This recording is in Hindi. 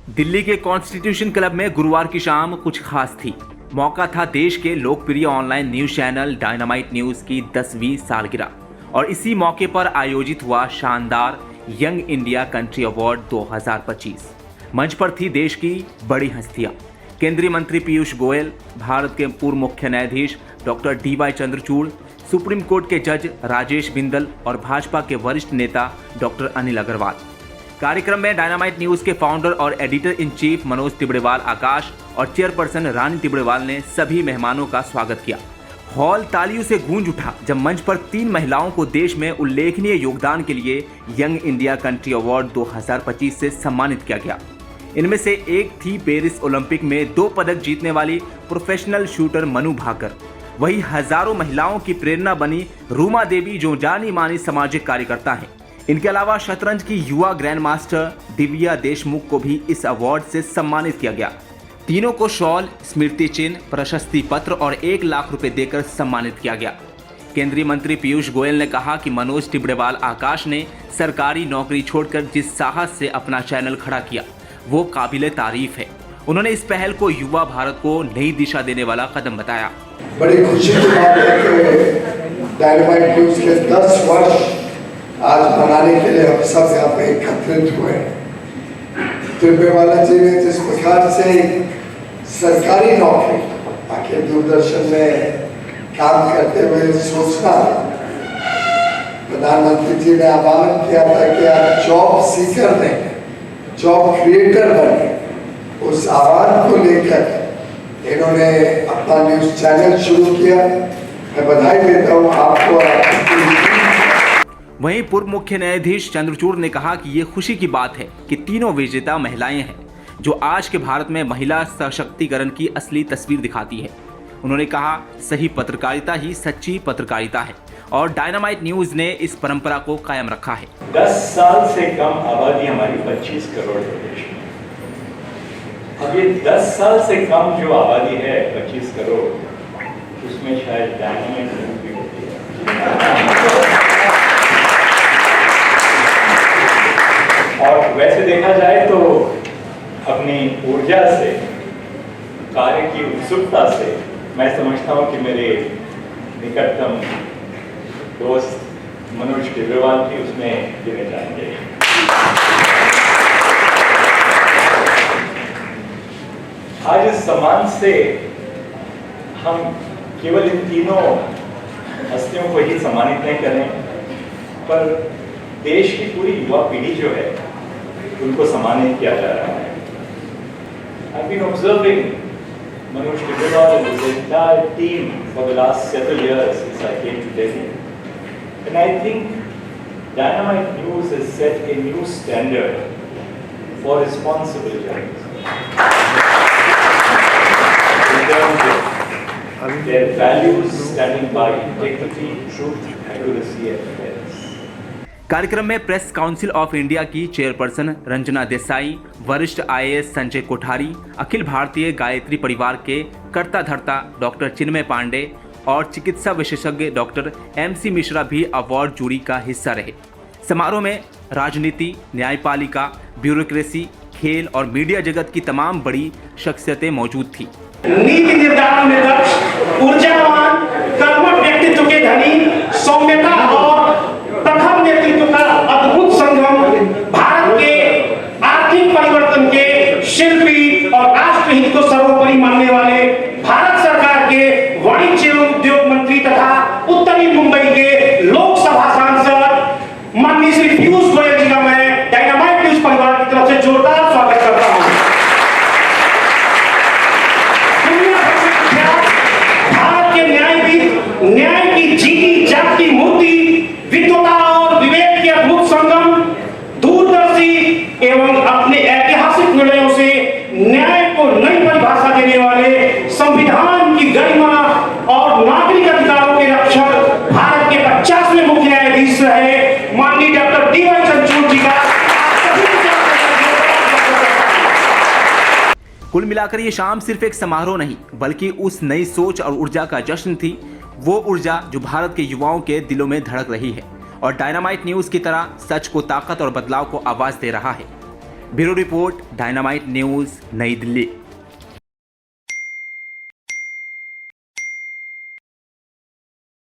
दिल्ली के कॉन्स्टिट्यूशन क्लब में गुरुवार की शाम कुछ खास थी। मौका था देश के लोकप्रिय online news channel dynamite news की 10वीं सालगिरह और इसी मौके पर आयोजित हुआ शानदार यंग इंडिया कंट्री अवार्ड 2025। मंच पर थी देश की बड़ी हस्तियां, केंद्रीय मंत्री पीयूष गोयल, भारत के पूर्व मुख्य न्यायाधीश doctor DY Chandrachud, supreme court के जज राजेश बिंदल और भाजपा के वरिष्ठ नेता डॉक्टर अनिल अग्रवाल। कार्यक्रम में डायनामाइट न्यूज के फाउंडर और एडिटर इन चीफ मनोज तिबड़ेवाल आकाश और चेयरपर्सन रानी तिबड़ेवाल ने सभी मेहमानों का स्वागत किया। हॉल तालियों से गूंज उठा जब मंच पर 3 महिलाओं को देश में उल्लेखनीय योगदान के लिए यंग इंडिया कंट्री अवार्ड 2025 से सम्मानित किया गया। इनमें से एक थी पेरिस ओलंपिक में 2 पदक जीतने वाली प्रोफेशनल शूटर मनु भाकर। वही हजारों महिलाओं की प्रेरणा बनी रूमा देवी, जो जानी मानी सामाजिक कार्यकर्ता हैं। इनके अलावा शतरंज की युवा ग्रैंड मास्टर दिव्या देशमुख को भी इस अवार्ड से सम्मानित किया गया। तीनों को शॉल, स्मृति चिन्ह, प्रशस्ति पत्र और 1 लाख रुपए देकर सम्मानित किया गया। केंद्रीय मंत्री पीयूष गोयल ने कहा कि मनोज तिबड़ेवाल आकाश ने सरकारी नौकरी छोड़कर जिस साहस से अपना चैनल खड़ा किया वो काबिले तारीफ है। उन्होंने इस पहल को युवा भारत को नई दिशा देने वाला कदम बताया। बड़ी खुशी की बात है कि डायनामाइट न्यूज के 10 वर्ष आज मनाने के लिए हम सब यहाँ पे एकत्रित हुए। तिब्बेवाला जी ने जिस प्रकार से सरकारी नौकरी आखिर दूरदर्शन में काम करते हुए सोचना, प्रधानमंत्री जी ने आह्वान किया था कि आप जॉब सीकर नहीं, जॉब क्रिएटर बने। उस आह्वान को लेकर इन्होंने अपना न्यूज चैनल शुरू किया। मैं बधाई देता हूँ आपको। वहीं पूर्व मुख्य न्यायाधीश चंद्रचूड़ ने कहा कि ये खुशी की बात है कि तीनों विजेता महिलाएं हैं, जो आज के भारत में महिला सशक्तिकरण की असली तस्वीर दिखाती है। उन्होंने कहा, सही पत्रकारिता ही सच्ची पत्रकारिता है और डायनामाइट न्यूज ने इस परंपरा को कायम रखा है। 10 साल से कम आबादी हमारी 25 करोड़ है देश में। अब ये 10 साल से कम जो आबादी है 25 करोड़, उसमें शायद डायनामाइट न्यूज भी होती है। और वैसे देखा जाए तो अपनी ऊर्जा से, कार्य की उत्सुकता से मैं समझता हूं कि मेरे निकटतम दोस्त मनोज तिबड़ेवाल भी उसमें गिने जाएंगे। आज इस सम्मान से हम केवल इन तीनों हस्तियों को ही सम्मानित नहीं करें, पर देश की पूरी युवा पीढ़ी जो है उनको सम्मानित किया जा रहा है। I've been observing Manoj Tibrewal and his entire team for the last several years since I came to Delhi, and I think Dynamite News has set a new standard for responsible journalism in terms of their values, standing by integrity, truth, accuracy and fairness. कार्यक्रम में प्रेस काउंसिल ऑफ इंडिया की चेयरपर्सन रंजना देसाई, वरिष्ठ IAS संजय कोठारी, अखिल भारतीय गायत्री परिवार के कर्ता धर्ता डॉक्टर चिन्मय पांडे और चिकित्सा विशेषज्ञ डॉक्टर MC मिश्रा भी अवार्ड जूरी का हिस्सा रहे। समारोह में राजनीति, न्यायपालिका, ब्यूरोक्रेसी, खेल और मीडिया जगत की तमाम बड़ी शख्सियतें मौजूद थी। नीति निर्धारण में दक्ष, ऊर्जावान, कर्मठ व्यक्तित्व के धनी, सौम्यता और प्रखर नेतृत्व का अद्भुत संगम, भारत के आर्थिक परिवर्तन के शिल्पी और राष्ट्रहित को सर्वोपरि मानने वाले भारत सरकार के वाणिज्य एवं उद्योग मंत्री तथा उत्तरी मुंबई के लोकसभा सांसद माननीय श्री पीयूष गोयल जी का मैं डायनामाइट न्यूज परिवार की तरफ से जोरदार स्वागत करता हूं। भारत के न्यायविद, न्याय की जीती जागती मूर्ति, विद्वता और विवेक के अद्भुत संगम, दूरदर्शी एवं अपने ऐतिहासिक निर्णयों से न्याय को नई परिभाषा देने वाले, संविधान की गरिमा और नागरिक अधिकारों के रक्षक, भारत के 50वें मुख्य न्यायाधीश रहे माननीय डॉक्टर DY चंद्रचूड़ जी का कुल मिलाकर ये शाम सिर्फ एक समारोह नहीं बल्कि उस नई सोच और ऊर्जा का जश्न थी, वो ऊर्जा जो भारत के युवाओं के दिलों में धड़क रही है और डायनामाइट न्यूज की तरह सच को ताकत और बदलाव को आवाज दे रहा है। ब्यूरो रिपोर्ट, डायनामाइट न्यूज़, नई दिल्ली।